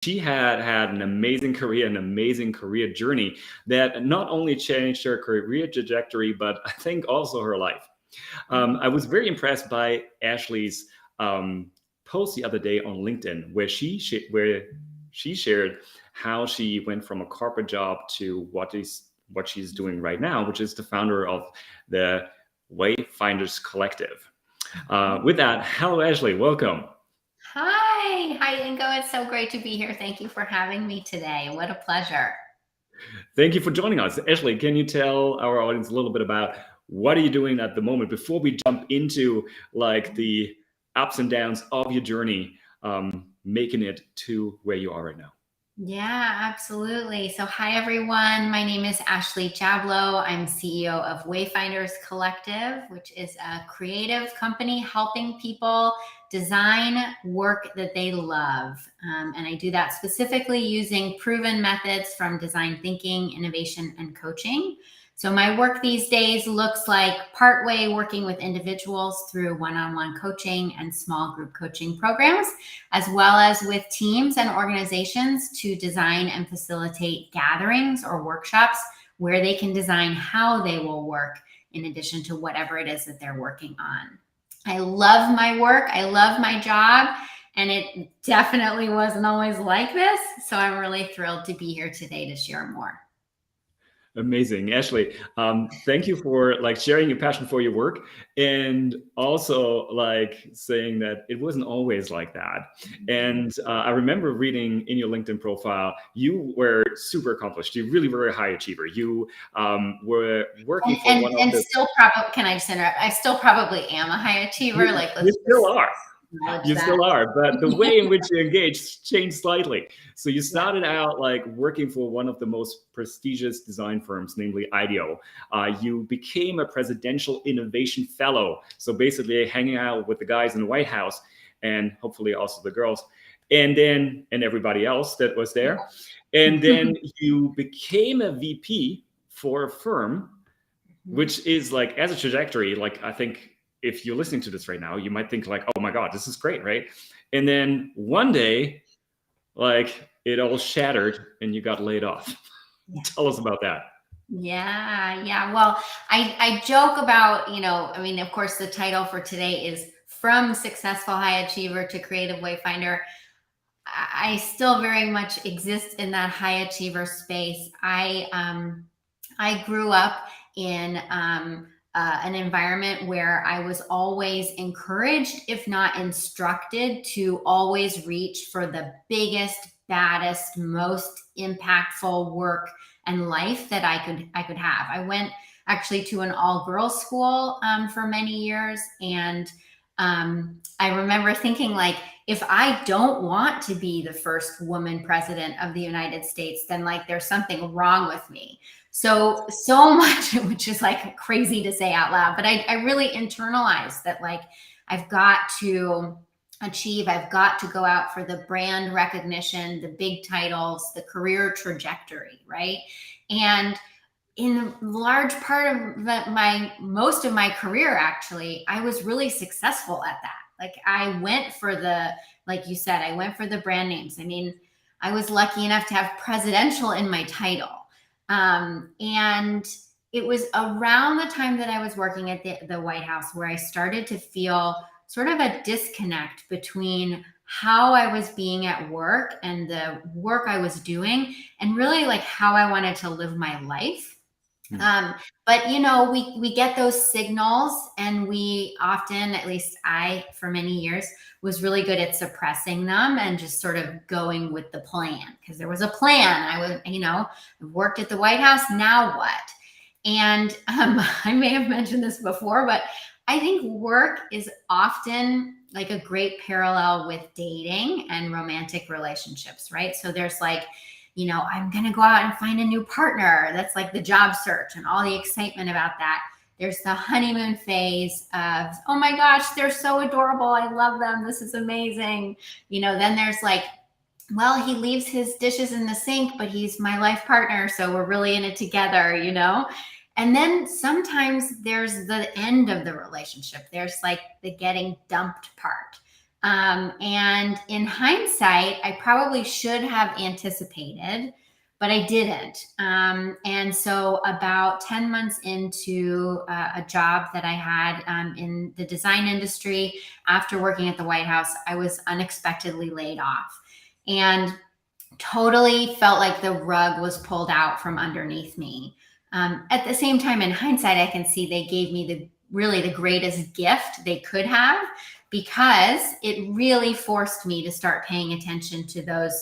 she had an amazing career, an amazing career journey that not only changed her career trajectory, but I think also her life. I was very impressed by Ashley's post the other day on LinkedIn, where she shared how she went from a corporate job to what she's doing right now, which is the founder of the Wayfinders Collective. With that, hello, Ashley. Welcome. Hi, Ingo. It's so great to be here. Thank you for having me today. What a pleasure. Thank you for joining us. Ashley, can you tell our audience a little bit about what are you doing at the moment before we jump into like the ups and downs of your journey, making it to where you are right now? Yeah, absolutely. So, hi, everyone. My name is Ashley Jablow. I'm CEO of Wayfinders Collective, which is a creative company helping people design work that they love. And I do that specifically using proven methods from design thinking, innovation, and coaching. So, my work these days looks like partway working with individuals through one-on-one coaching and small group coaching programs, as well as with teams and organizations to design and facilitate gatherings or workshops where they can design how they will work in addition to whatever it is that they're working on. I love my work. I love my job. And it definitely wasn't always like this. So I'm really thrilled to be here today to share more. Amazing, Ashley. Thank you for like sharing your passion for your work, and also like saying that it wasn't always like that. And I remember reading in your LinkedIn profile, you were super accomplished. You really were a high achiever. You were working for one of the. Still probably, can I just interrupt? I still probably am a high achiever. You still are. You still are, but the way in which you engage changed slightly. So you started out like working for one of the most prestigious design firms, namely IDEO. You became a presidential innovation fellow. So basically hanging out with the guys in the White House and hopefully also the girls and everybody else that was there. And then you became a VP for a firm, which is like, as a trajectory, like I think if you're listening to this right now, you might think like, oh my God, this is great, right? And then one day, like it all shattered and you got laid off. Yeah. Tell us about that. Yeah. Well, I joke about, I mean, of course, the title for today is From Successful High Achiever to Creative Wayfinder. I still very much exist in that high achiever space. I grew up in an environment where I was always encouraged, if not instructed, to always reach for the biggest, baddest, most impactful work and life that I could have. I went actually to an all-girls school for many years, and I remember thinking, like, if I don't want to be the first woman president of the United States, then like there's something wrong with me. So much, which is like crazy to say out loud, but I really internalized that, like, I've got to achieve, I've got to go out for the brand recognition, the big titles, the career trajectory, right? And in large part of most of my career, actually, I was really successful at that. Like I went for like you said, I went for the brand names. I mean, I was lucky enough to have presidential in my title. And it was around the time that I was working at the White House where I started to feel sort of a disconnect between how I was being at work and the work I was doing, and really like how I wanted to live my life. But we get those signals, and we often, at least I, for many years, was really good at suppressing them and just sort of going with the plan, because there was a plan. I worked at the White House. Now what? And I may have mentioned this before, but I think work is often like a great parallel with dating and romantic relationships, right? So there's like, I'm going to go out and find a new partner. That's like the job search and all the excitement about that. There's the honeymoon phase of, oh my gosh, they're so adorable. I love them. This is amazing. Then there's like, well, he leaves his dishes in the sink, but he's my life partner. So we're really in it together, And then sometimes there's the end of the relationship. There's like the getting dumped part. And in hindsight, I probably should have anticipated, but I didn't. And so, about 10 months into a job that I had in the design industry, after working at the White House, I was unexpectedly laid off and totally felt like the rug was pulled out from underneath me. At the same time, in hindsight, I can see they gave me the greatest gift they could have, because it really forced me to start paying attention to those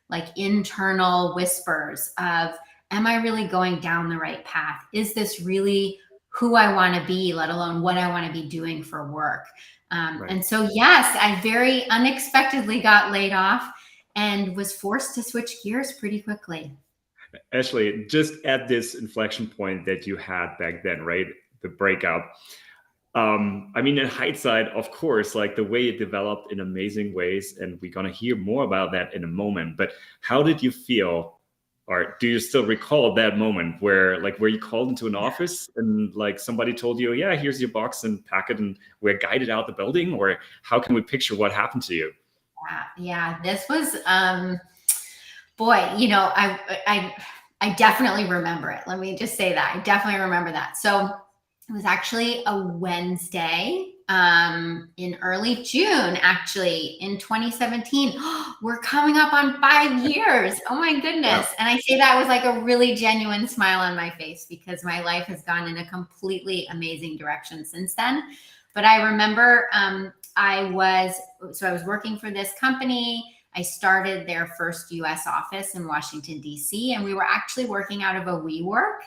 like internal whispers of, am I really going down the right path? Is this really who I want to be, let alone what I want to be doing for work? Right. And so, yes, I very unexpectedly got laid off and was forced to switch gears pretty quickly. Ashley, just at this inflection point that you had back then, right? The breakout. I mean, in hindsight, of course, like the way it developed in amazing ways, and we're going to hear more about that in a moment. But how did you feel, or do you still recall that moment where you called into an office and like somebody told you, yeah, here's your box and pack it, and we're guided out the building? Or how can we picture what happened to you? Yeah, this was, boy, I definitely remember it. Let me just say that. I definitely remember that. So it was actually a Wednesday in early June, actually, in 2017. We're coming up on 5 years. Oh my goodness. Yeah. And I say that with like a really genuine smile on my face, because my life has gone in a completely amazing direction since then. But I remember I was working for this company. I started their first US office in Washington, D.C., and we were actually working out of a WeWork.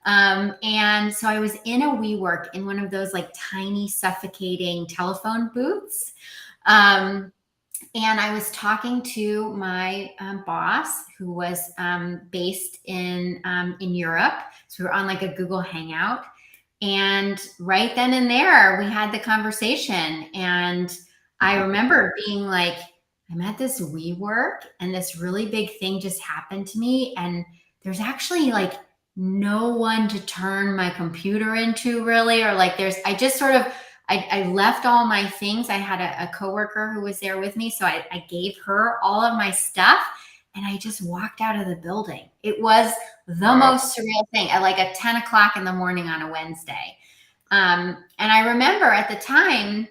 And so I was in a WeWork in one of those like tiny, suffocating telephone booths. And I was talking to my boss, who was based in Europe. So we were on like a Google Hangout. And right then and there, we had the conversation. And I remember being like, I'm at this WeWork and this really big thing just happened to me. And there's actually like no one to turn my computer into, really, or like I left all my things. I had a coworker who was there with me. So I gave her all of my stuff and I just walked out of the building. It was the most surreal thing at like at 10 o'clock in the morning on a Wednesday. And I remember at the time,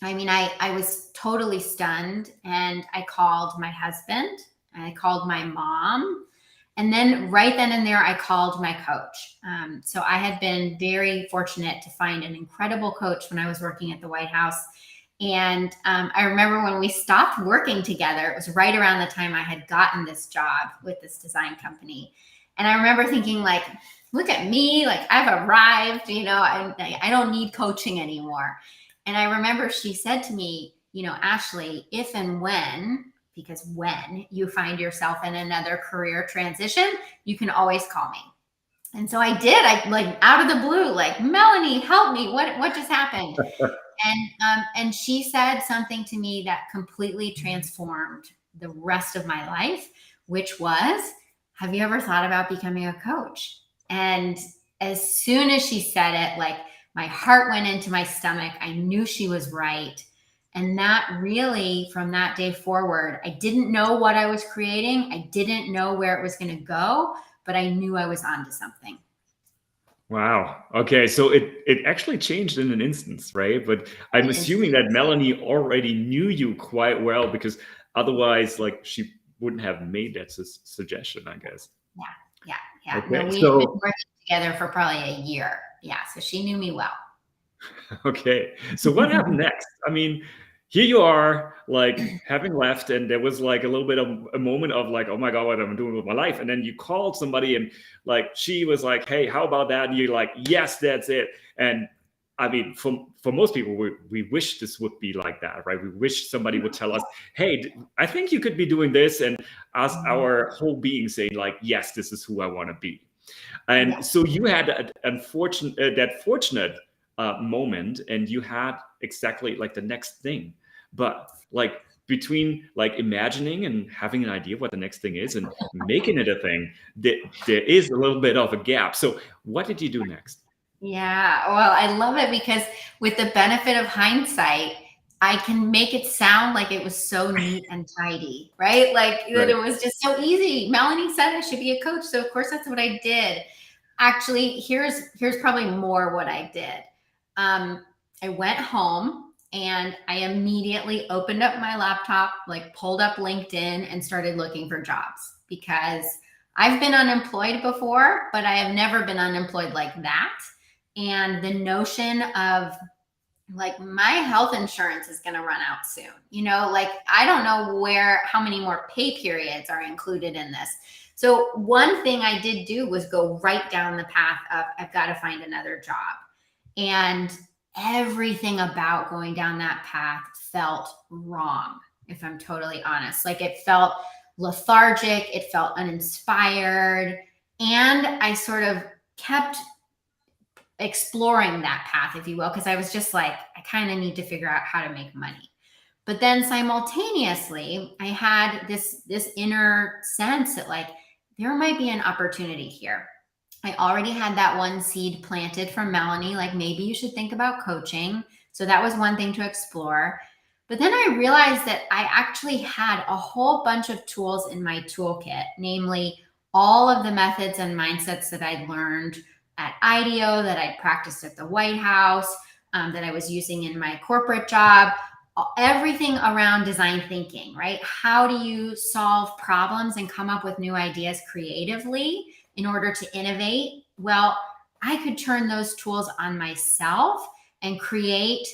I mean, I was totally stunned, and I called my husband and I called my mom. And then right then and there, I called my coach. So I had been very fortunate to find an incredible coach when I was working at the White House. And I remember when we stopped working together, it was right around the time I had gotten this job with this design company. And I remember thinking like, look at me, like I've arrived, I don't need coaching anymore. And I remember she said to me, Ashley, if and when, because when you find yourself in another career transition, you can always call me. And so I did. I like out of the blue, like, Melanie, help me. What just happened? And she said something to me that completely transformed the rest of my life, which was, have you ever thought about becoming a coach? And as soon as she said it, like my heart went into my stomach. I knew she was right. And that really, from that day forward, I didn't know what I was creating. I didn't know where it was going to go, but I knew I was onto something. Wow. Okay. So it actually changed in an instance, right? But I'm assuming that Melanie already knew you quite well, because otherwise, like, she wouldn't have made that suggestion, I guess. Yeah. Okay, no, we've been working together for probably a year. Yeah. So she knew me well. Okay. So what happened next? I mean, here you are, like, having left, and there was like a little bit of a moment of like, oh my God, what am I doing with my life? And then you called somebody, and like she was like, hey, how about that? And you're like, yes, that's it. And I mean, for most people, we wish this would be like that, right? We wish somebody would tell us, hey, I think you could be doing this, and us, our whole being saying like, yes, this is who I want to be. And so you had that fortunate moment, and you had exactly like the next thing. But like between like imagining and having an idea what the next thing is and making it a thing, there is a little bit of a gap. So what did you do next? Yeah, well, I love it, because with the benefit of hindsight, I can make it sound like it was so neat and tidy, right? Like that it was just so easy. Melanie said I should be a coach. So of course that's what I did. Actually, here's probably more what I did. I went home and I immediately opened up my laptop, like pulled up LinkedIn and started looking for jobs, because I've been unemployed before, but I have never been unemployed like that. And the notion of like my health insurance is going to run out soon, like I don't know how many more pay periods are included in this. So one thing I did do was go right down the path of I've got to find another job. And everything about going down that path felt wrong, if I'm totally honest. Like it felt lethargic, it felt uninspired, and I sort of kept exploring that path, if you will, because I was just like, I kind of need to figure out how to make money. But then simultaneously, I had this inner sense that like there might be an opportunity here. I already had that one seed planted from Melanie, like maybe you should think about coaching. So that was one thing to explore. But then I realized that I actually had a whole bunch of tools in my toolkit, namely all of the methods and mindsets that I'd learned at IDEO, that I practiced at the White House, that I was using in my corporate job, everything around design thinking, right? How do you solve problems and come up with new ideas creatively in order to innovate? Well, I could turn those tools on myself and create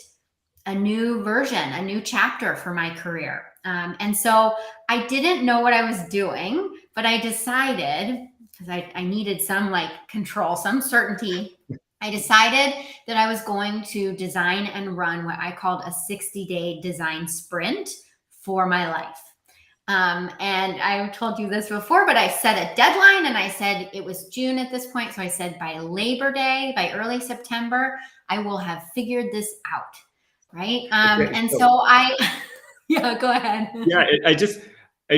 a new version, a new chapter for my career. And so I didn't know what I was doing, but I decided, because I needed some like control, some certainty. I decided that I was going to design and run what I called a 60-day design sprint for my life. And I've told you this before, but I set a deadline and I said it was June at this point. So I said by Labor Day, by early September, I will have figured this out. Right. And so yeah, go ahead. Yeah, I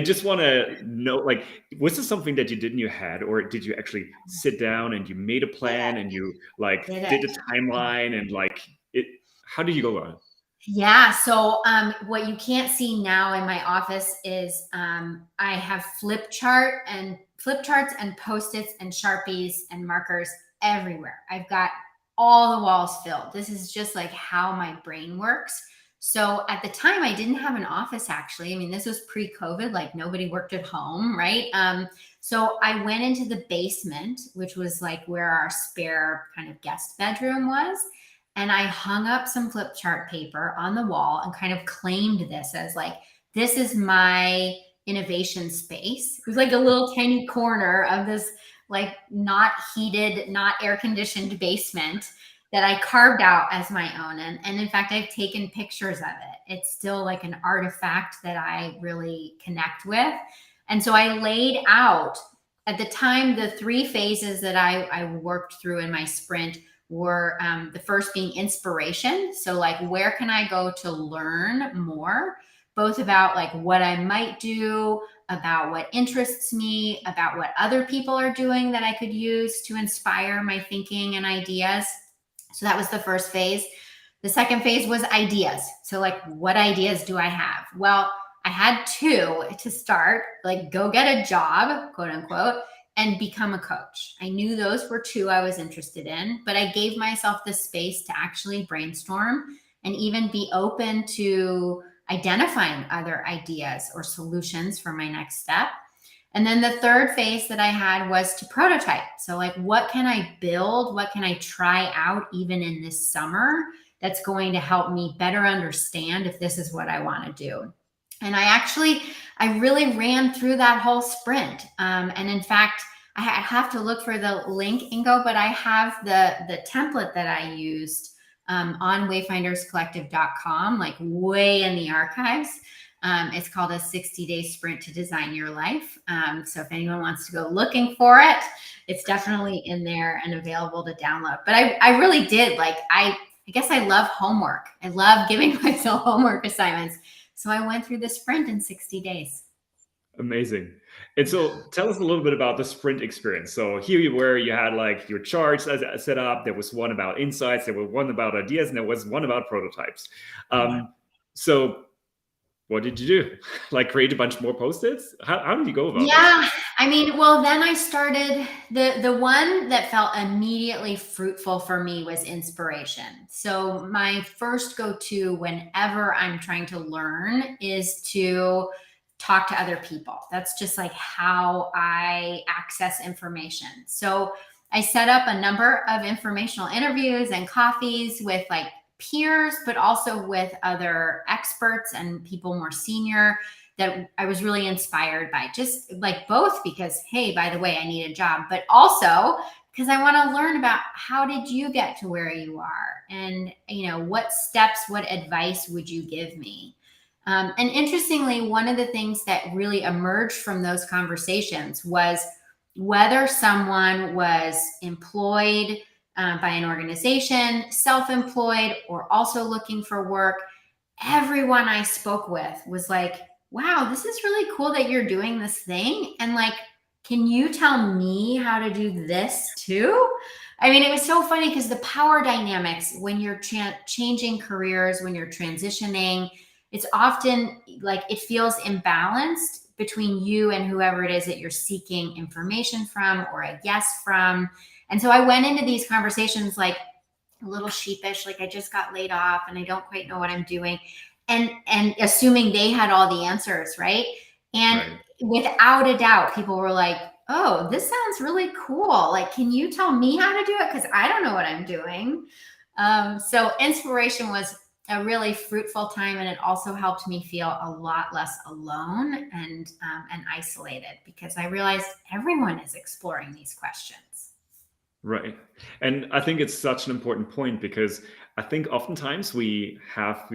just want to know, like, was this something that you did in your head, or did you actually sit down and you made a plan and you like did a timeline and like it? How did you go about it? Yeah. So what you can't see now in my office is I have flip charts and Post-its and Sharpies and markers everywhere. I've got all the walls filled. This is just like how my brain works. So at the time, I didn't have an office, actually. I mean, this was pre-COVID, like nobody worked at home, right? So I went into the basement, which was like where our spare kind of guest bedroom was. And I hung up some flip chart paper on the wall and kind of claimed this as like, this is my innovation space. It was like a little tiny corner of this like not heated, not air conditioned basement that I carved out as my own. And in fact, I've taken pictures of it. It's still like an artifact that I really connect with. And so I laid out at the time, the 3 phases that I worked through in my sprint were the first being inspiration. So like, where can I go to learn more, both about like what I might do, about what interests me, about what other people are doing that I could use to inspire my thinking and ideas. So that was the first phase. The second phase was ideas. So like, what ideas do I have? Well, I had 2 to start, like go get a job, quote unquote, and become a coach. I knew those were 2 I was interested in, but I gave myself the space to actually brainstorm and even be open to identifying other ideas or solutions for my next step. And then the third phase that I had was to prototype. So like, what can I build? What can I try out even in this summer that's going to help me better understand if this is what I want to do? And I really ran through that whole sprint. And in fact, I have to look for the link, Ingo, but I have the template that I used on wayfinderscollective.com, like way in the archives. It's called a 60-day sprint to design your life. So if anyone wants to go looking for it, it's definitely in there and available to download. But I really did, like, I guess I love homework. I love giving myself homework assignments. So I went through the sprint in 60 days. Amazing. And so tell us a little bit about the sprint experience. So here you were, you had like your charts set up. There was one about insights, there was one about ideas, and there was one about prototypes. So what did you do? Like create a bunch more post-its? How did you go about this? Yeah, I mean, well, then I started the one that felt immediately fruitful for me was inspiration. So my first go-to whenever I'm trying to learn is to talk to other people. That's just like how I access information. So I set up a number of informational interviews and coffees with like peers, but also with other experts and people more senior that I was really inspired by, just like both because, hey, by the way, I need a job, but also because I want to learn about how did you get to where you are, and what steps, what advice would you give me? And interestingly, one of the things that really emerged from those conversations was whether someone was employed by an organization, self-employed, or also looking for work. Everyone I spoke with was like, wow, this is really cool that you're doing this thing. And like, can you tell me how to do this too? I mean, it was so funny because the power dynamics when you're changing careers, when you're transitioning, it's often like it feels imbalanced between you and whoever it is that you're seeking information from or a guess from. And so I went into these conversations like a little sheepish, like I just got laid off and I don't quite know what I'm doing. And assuming they had all the answers, right? And Right. without a doubt, people were like, oh, this sounds really cool. Like, can you tell me how to do it? Because I don't know what I'm doing. So inspiration was a really fruitful time, and it also helped me feel a lot less alone and isolated because I realized everyone is exploring these questions. Right. And I think it's such an important point because I think oftentimes we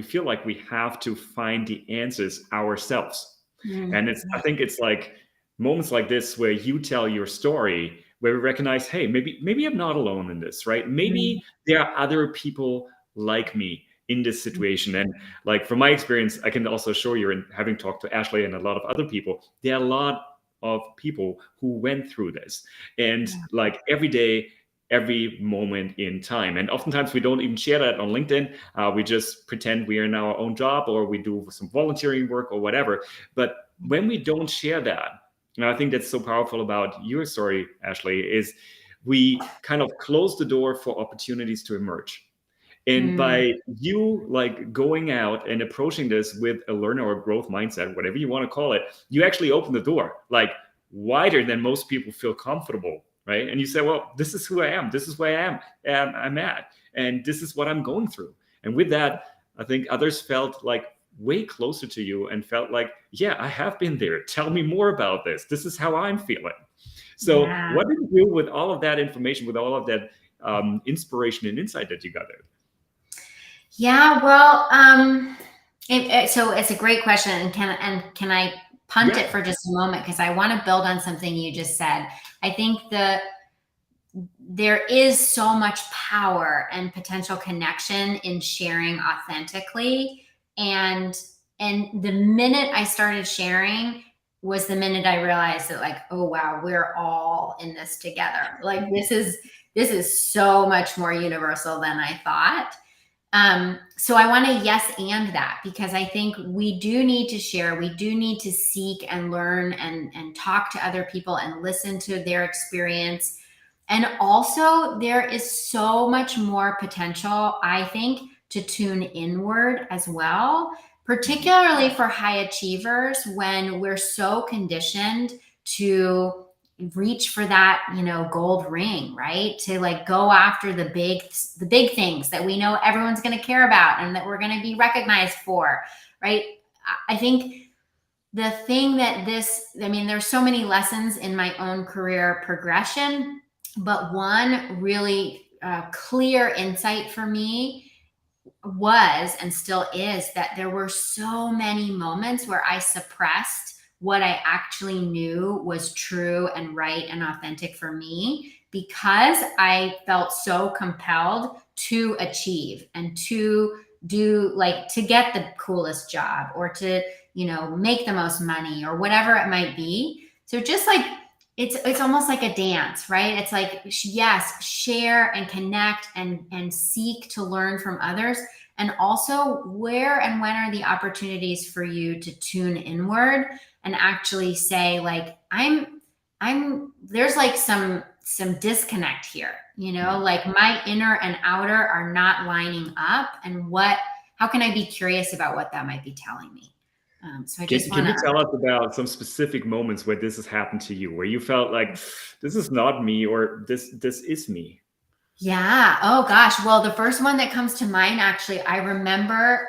feel like we have to find the answers ourselves. And I think it's like moments like this where you tell your story, where we recognize, hey, maybe I'm not alone in this, right? Mhm. Maybe there are other people like me in this situation. And like from my experience, I can also assure you, and having talked to Ashley and a lot of other people, there are a lot of people who went through this. And like every day, every moment in time. And oftentimes we don't even share that on LinkedIn. We just pretend we are in our own job or we do some volunteering work or whatever. But when we don't share that, and I think that's so powerful about your story, Ashley, is we kind of close the door for opportunities to emerge. And Mm. by you like going out and approaching this with a learner or growth mindset, whatever you want to call it, you actually open the door like wider than most people feel comfortable, right? And you say, well, this is who I am. This is where I am and I'm at. And this is what I'm going through. And with that, I think others felt like way closer to you and felt like, yeah, I have been there. Tell me more about this. This is how I'm feeling. So Yeah. what did you do with all of that information, with all of that inspiration and insight that you gathered? Yeah, well, so it's a great question, and can I punt Yeah. it for just a moment because I want to build on something you just said. I think there is so much power and potential connection in sharing authentically, and the minute I started sharing was the minute I realized that like, oh wow, we're all in this together. Like this is so much more universal than I thought. So I want to yes and that because I think we do need to share, we do need to seek and learn and talk to other people and listen to their experience. And also there is so much more potential, I think, to tune inward as well, particularly for high achievers when we're so conditioned to reach for that gold ring, right? To like go after the big things that we know everyone's going to care about and that we're going to be recognized for, right? I think the thing that there's so many lessons in my own career progression, but one really clear insight for me was and still is that there were so many moments where I suppressed what I actually knew was true and right and authentic for me because I felt so compelled to achieve and to do like to get the coolest job or to make the most money or whatever it might be. So just like it's almost like a dance, right? It's like yes, share and connect and seek to learn from others, And also, where and when are the opportunities for you to tune inward and actually say, like, there's like some disconnect here, like my inner and outer are not lining up. And how can I be curious about what that might be telling me? So I just Can want you to. tell us about some specific moments where this has happened to you, where you felt like this is not me, or this is me? Yeah. Oh gosh. Well, the first one that comes to mind, actually, I remember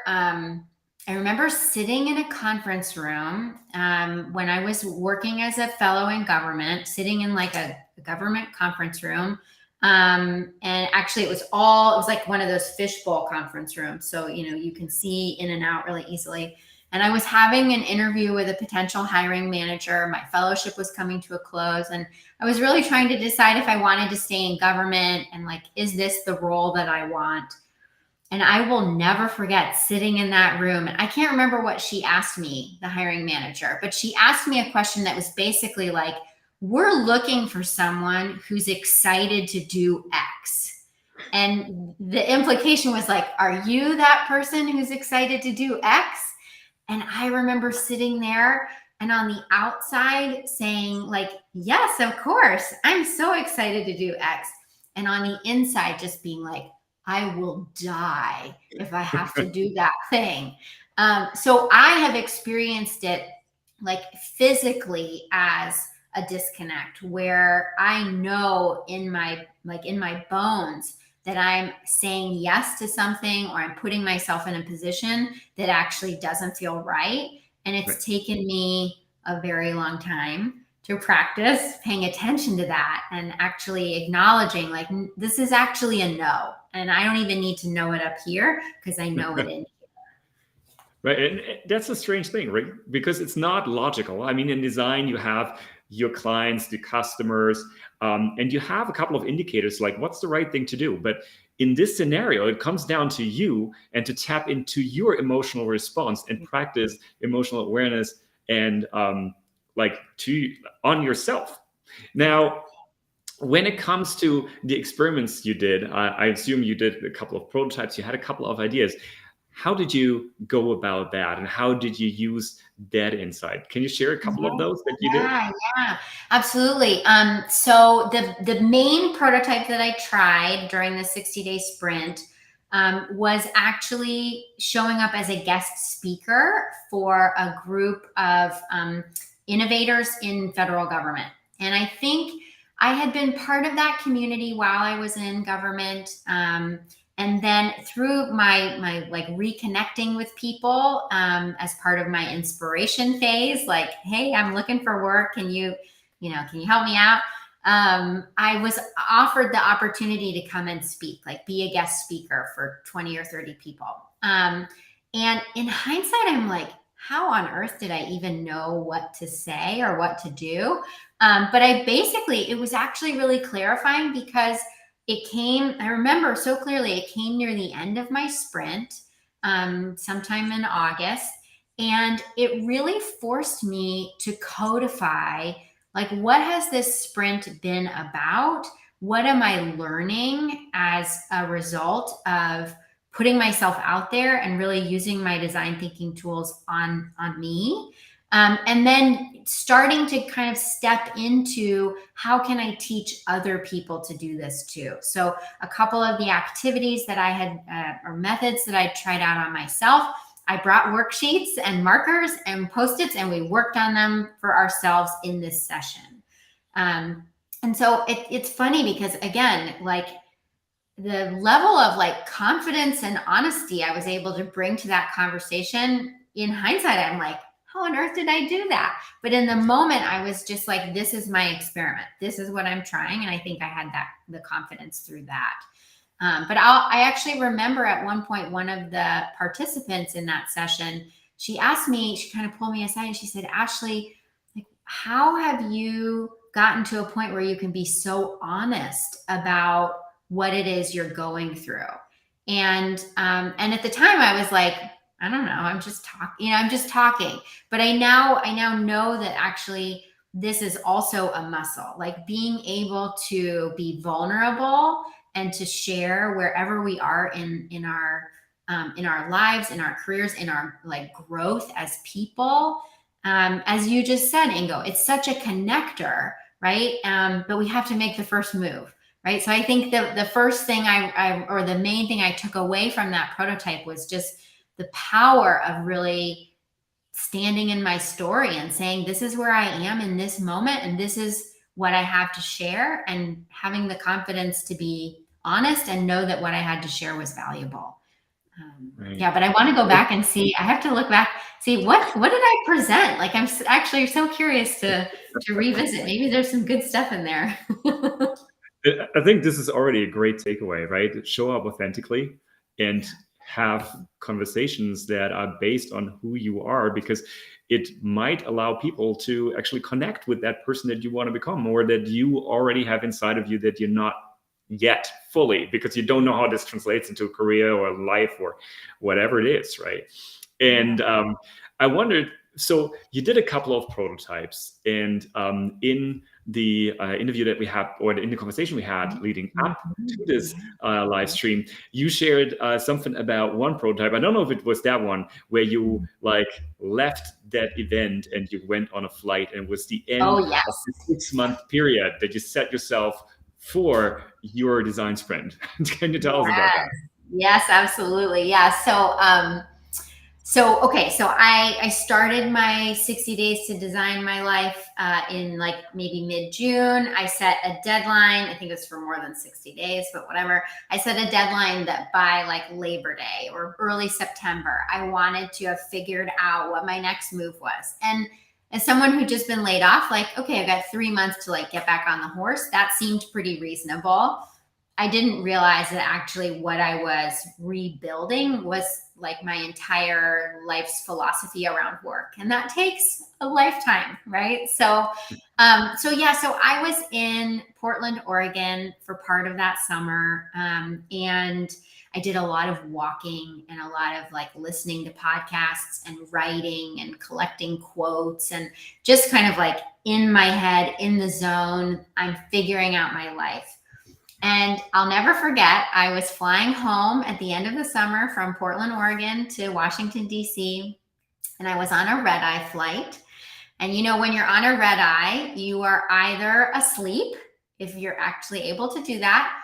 sitting in a conference room when I was working as a fellow in government, sitting in like a government conference room. And actually, it was like one of those fishbowl conference rooms. So, you can see in and out really easily. And I was having an interview with a potential hiring manager. My fellowship was coming to a close. And I was really trying to decide if I wanted to stay in government and, like, is this the role that I want? And I will never forget sitting in that room. And I can't remember what she asked me, the hiring manager, but she asked me a question that was basically like, we're looking for someone who's excited to do X. And the implication was like, are you that person who's excited to do X? And I remember sitting there and on the outside saying, like, yes, of course, I'm so excited to do X. And on the inside, just being like, I will die if I have to do that thing. So I have experienced it, like, physically as a disconnect, where I know in my bones that I'm saying yes to something, or I'm putting myself in a position that actually doesn't feel right. And it's taken me a very long time to practice paying attention to that and actually acknowledging, like, this is actually a no. And I don't even need to know it up here because I know it in. Right. And that's a strange thing, right? Because it's not logical. I mean, in design, you have your clients, the customers, and you have a couple of indicators like what's the right thing to do. But in this scenario, it comes down to you and to tap into your emotional response and practice emotional awareness and on yourself. Now, when it comes to the experiments you did, I assume you did a couple of prototypes, you had a couple of ideas. How did you go about that, and how did you use that insight? Can you share a couple of those that you did? Yeah, absolutely. So the main prototype that I tried during the 60-day sprint was actually showing up as a guest speaker for a group of innovators in federal government. And I think I had been part of that community while I was in government. And then through my like reconnecting with people as part of my inspiration phase, like, hey, I'm looking for work. Can you help me out? I was offered the opportunity to come and speak, like be a guest speaker for 20 or 30 people. And in hindsight, I'm like, how on earth did I even know what to say or what to do? But it was actually really clarifying because I remember so clearly, it came near the end of my sprint, sometime in August. And it really forced me to codify, like, what has this sprint been about? What am I learning as a result of putting myself out there and really using my design thinking tools on me? And then starting to kind of step into how can I teach other people to do this too. So a couple of the activities that I had or methods that I tried out on myself, I brought worksheets and markers and Post-its, and we worked on them for ourselves in this session. And so it's funny because, again, like, the level of like confidence and honesty I was able to bring to that conversation, in hindsight, I'm like, how on earth did I do that? But in the moment, I was just like, this is my experiment. This is what I'm trying. And I think I had the confidence through that. But I actually remember at one point, one of the participants in that session, she asked me, she kind of pulled me aside and she said, Ashley, like, how have you gotten to a point where you can be so honest about what it is you're going through? And at the time I was like, I don't know, I'm just talking. But I now know that actually this is also a muscle, like being able to be vulnerable and to share wherever we are in our in our lives, in our careers, in our like growth as people. As you just said, Ingo, it's such a connector, right? But we have to make the first move, right? So I think the first thing or the main thing I took away from that prototype was just the power of really standing in my story and saying, this is where I am in this moment, and this is what I have to share, and having the confidence to be honest and know that what I had to share was valuable. Right. Yeah, but I want to go back and see. I have to look back, see what did I present? Like, I'm actually so curious to revisit. Maybe there's some good stuff in there. I think this is already a great takeaway, right? Show up authentically and have conversations that are based on who you are, because it might allow people to actually connect with that person that you want to become, or that you already have inside of you that you're not yet fully, because you don't know how this translates into a career or life or whatever it is, right? And I wondered, so you did a couple of prototypes, and in the interview that we had, or in the conversation we had leading up to this live stream, you shared something about one prototype. I don't know if it was that one where you like left that event and you went on a flight, and it was the end of the 6-month period that you set yourself for your design sprint. Can you tell us about that? Yes, absolutely. Yeah. So I started my 60 days to design my life in like maybe mid-June. I set a deadline. I think it was for more than 60 days, but whatever. I set a deadline that by like Labor Day or early September, I wanted to have figured out what my next move was. And as someone who'd just been laid off, like, okay, I got 3 months to like get back on the horse. That seemed pretty reasonable. I didn't realize that actually what I was rebuilding was like my entire life's philosophy around work. And that takes a lifetime, right? So I was in Portland, Oregon for part of that summer. And I did a lot of walking and a lot of like listening to podcasts and writing and collecting quotes, and just kind of like in my head, in the zone, I'm figuring out my life. And I'll never forget, I was flying home at the end of the summer from Portland, Oregon to Washington, D.C., and I was on a red-eye flight. And you know, when you're on a red-eye, you are either asleep, if you're actually able to do that,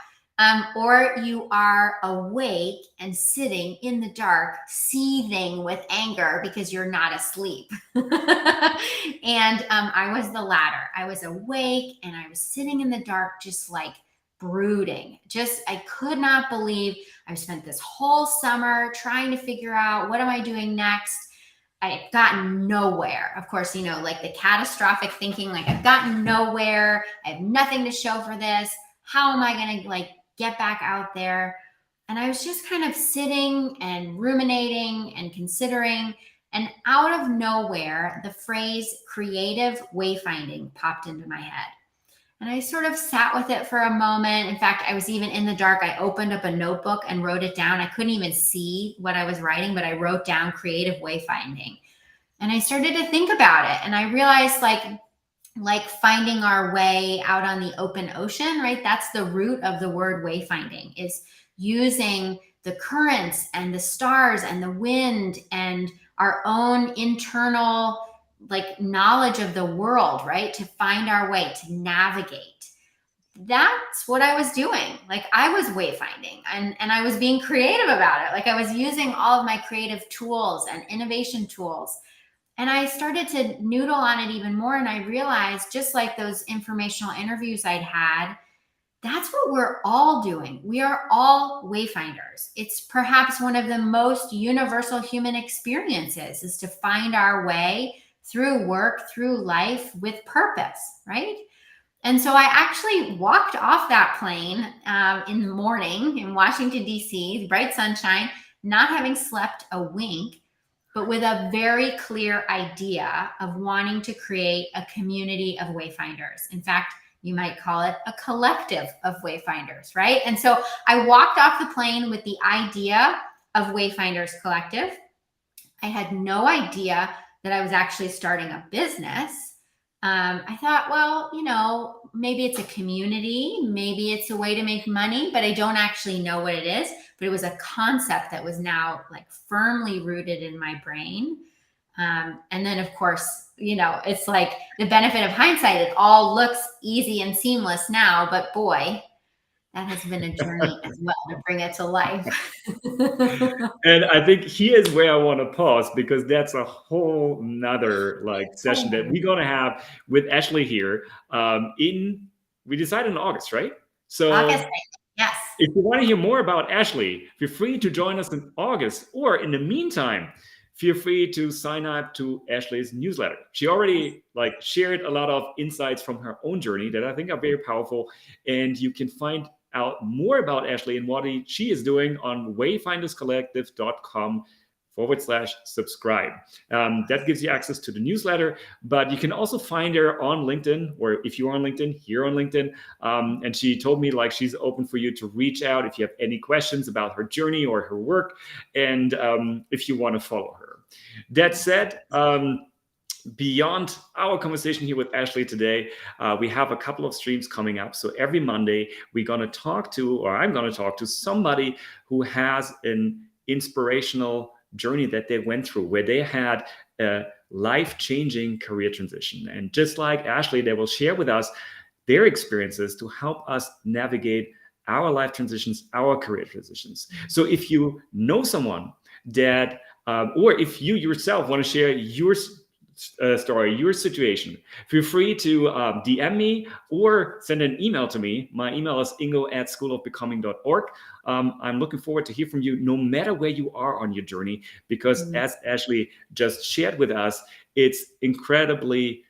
or you are awake and sitting in the dark, seething with anger because you're not asleep. And I was the latter. I was awake and I was sitting in the dark, just like brooding. I could not believe I've spent this whole summer trying to figure out, what am I doing next? I've gotten nowhere. Of course, you know, like the catastrophic thinking, like I've gotten nowhere. I have nothing to show for this. How am I going to like get back out there? And I was just kind of sitting and ruminating and considering, and out of nowhere, the phrase creative wayfinding popped into my head. And I sort of sat with it for a moment. In fact, I was even in the dark. I opened up a notebook and wrote it down. I couldn't even see what I was writing, but I wrote down creative wayfinding. And I started to think about it. And I realized like finding our way out on the open ocean, right? That's the root of the word wayfinding, is using the currents and the stars and the wind and our own internal like knowledge of the world, right? To find our way, to navigate. That's what I was doing. Like I was wayfinding, and I was being creative about it. Like I was using all of my creative tools and innovation tools. And I started to noodle on it even more. And I realized, just like those informational interviews I'd had, that's what we're all doing. We are all wayfinders. It's perhaps one of the most universal human experiences, is to find our way through work, through life with purpose, right? And so I actually walked off that plane in the morning in Washington, D.C., bright sunshine, not having slept a wink, but with a very clear idea of wanting to create a community of wayfinders. In fact, you might call it a collective of wayfinders, right? And so I walked off the plane with the idea of Wayfinders Collective. I had no idea that I was actually starting a business. I thought, well, you know, maybe it's a community, maybe it's a way to make money, but I don't actually know what it is. but it was a concept that was now like firmly rooted in my brain. And then of course, it's like the benefit of hindsight. It all looks easy and seamless now, but boy, that has been a journey as well to bring it to life. And I think here's where I want to pause, because that's a whole nother session that we're gonna have with Ashley here. We decided in August, right? So August, yes. If you want to hear more about Ashley, feel free to join us in August, or in the meantime, feel free to sign up to Ashley's newsletter. She already shared a lot of insights from her own journey that I think are very powerful, and you can find out more about Ashley and what she is doing on wayfinderscollective.com/subscribe. That gives you access to the newsletter, but you can also find her on LinkedIn, or if you're on LinkedIn, here on LinkedIn. And she told me she's open for you to reach out if you have any questions about her journey or her work, and if you want to follow her. That said, beyond our conversation here with Ashley today, we have a couple of streams coming up. So every Monday, I'm going to talk to somebody who has an inspirational journey that they went through, where they had a life-changing career transition. And just like Ashley, they will share with us their experiences to help us navigate our life transitions, our career transitions. So if you know someone that, or if you yourself want to share your story, your situation, feel free to DM me or send an email to me. My email is ingo@schoolofbecoming.org. I'm looking forward to hear from you, no matter where you are on your journey, because as Ashley just shared with us, it's incredibly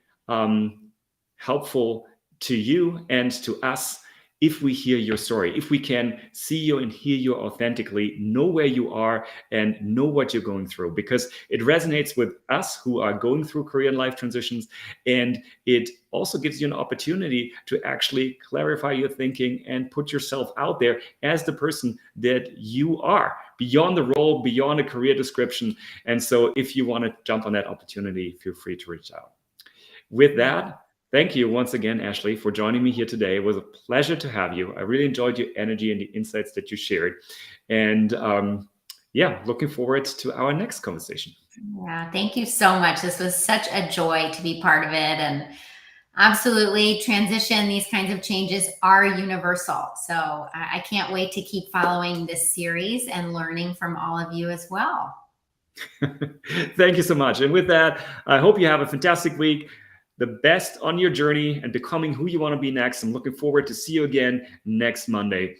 helpful to you and to us if we hear your story, if we can see you and hear you authentically, know where you are and know what you're going through, because it resonates with us who are going through career and life transitions. And it also gives you an opportunity to actually clarify your thinking and put yourself out there as the person that you are, beyond the role, beyond a career description. And so if you want to jump on that opportunity, feel free to reach out. With that, thank you once again, Ashley, for joining me here today. It was a pleasure to have you. I really enjoyed your energy and the insights that you shared. And looking forward to our next conversation. Yeah, thank you so much. This was such a joy to be part of it. And absolutely, these kinds of changes are universal. So I can't wait to keep following this series and learning from all of you as well. Thank you so much. And with that, I hope you have a fantastic week. The best on your journey and becoming who you want to be next. I'm looking forward to see you again next Monday.